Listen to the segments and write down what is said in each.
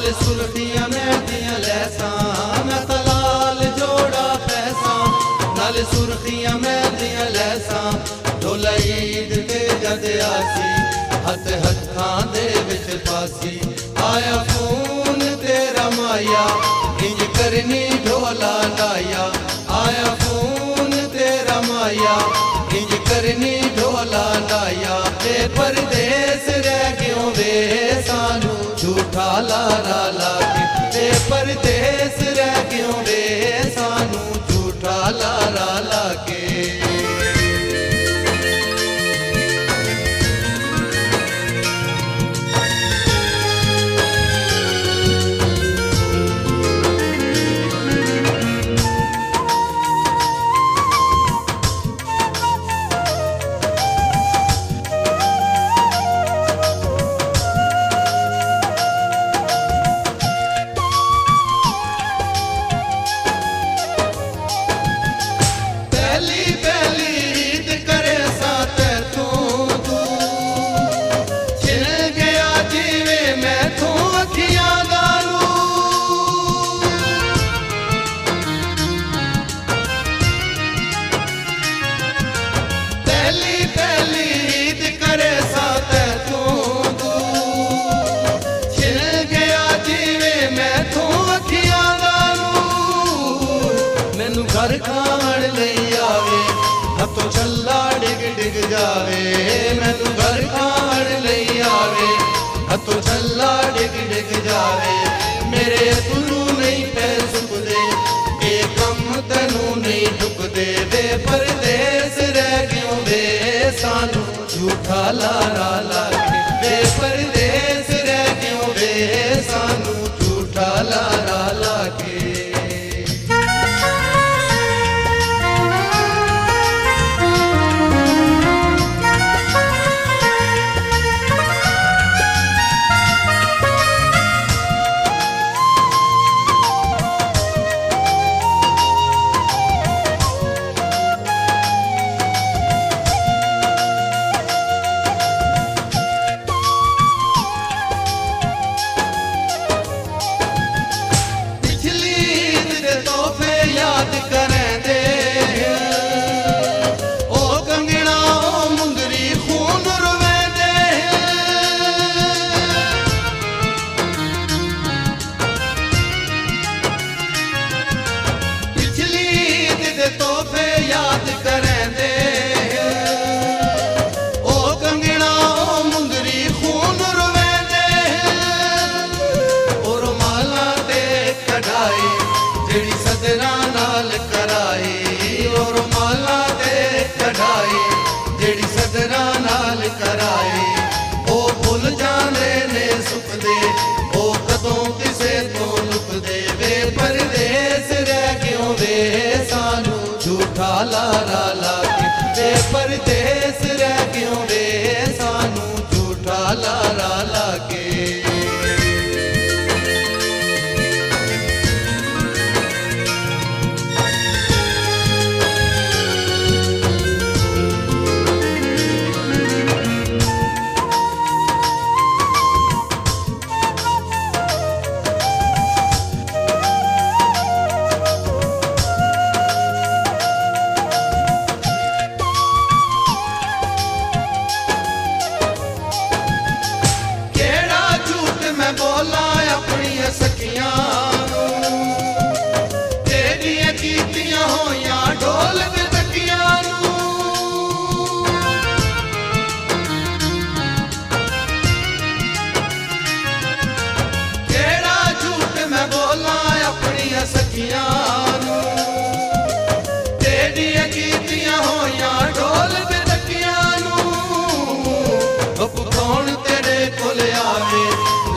नाल सुर्खियां मेहंदियां लैसां, मैं तां लाल जोड़ा पैसा, नाल सुर्खियां मेहंदियां लैसां, ढोला ईद ते जद आसी, हथ हत्थां दे विच पासी, आया फोन तेरा माया, इंज करनी ढोला लाया, आया फोन तेरा माया, इंज करनी ढोला लाया, ते परदेस रह क्यों वे सानू झूठा लारा लाके, ते परदेस रह क्यों वे सानू झूठा लारा लाके। घर खाण लई आवे, हथों छल्ला डिग डिग जावे, मैनू घर खाण लई आवे, हथों छल्ला डिग डिग जावे, मेरे गुरु नहीं पै सुखदे, ये कम तैनू नहीं ढुकदे, वे परदेस रह क्यों वे सानू झूठा लारा लाके, वे परदेस रह क्यों वे सानू झूठा लारा लाके। झूठा लारा लाके, वे परदेस रह क्यों वे सानू झूठा लारा लाके।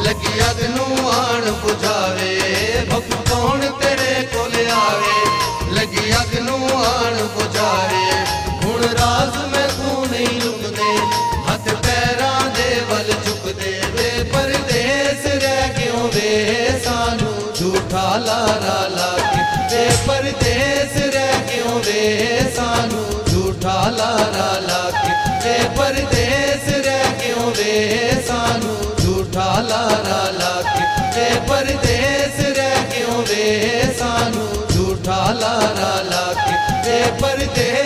लगी अग नू आण बुझावे, बपू कौन तेरे कोल आवे, लगी अग नू आण बुझावे, हुण राज मैं तू नहीं लुकदे, हथ पैरां दे वल झुकदे, वे परदेस रह क्यों वे सानू झूठा लारा लाके, वे परदेस रह क्यों वे सानू झूठा लारा लाके, वे परदेस रह क्यों वे सानू झूठा लारा लाके, वे ਸਾਨੂੰ ਝੂਠਾ ਲਾਰਾ ਲਾ ਕੇ ਵੇ ਪਰਦੇਸੀਆ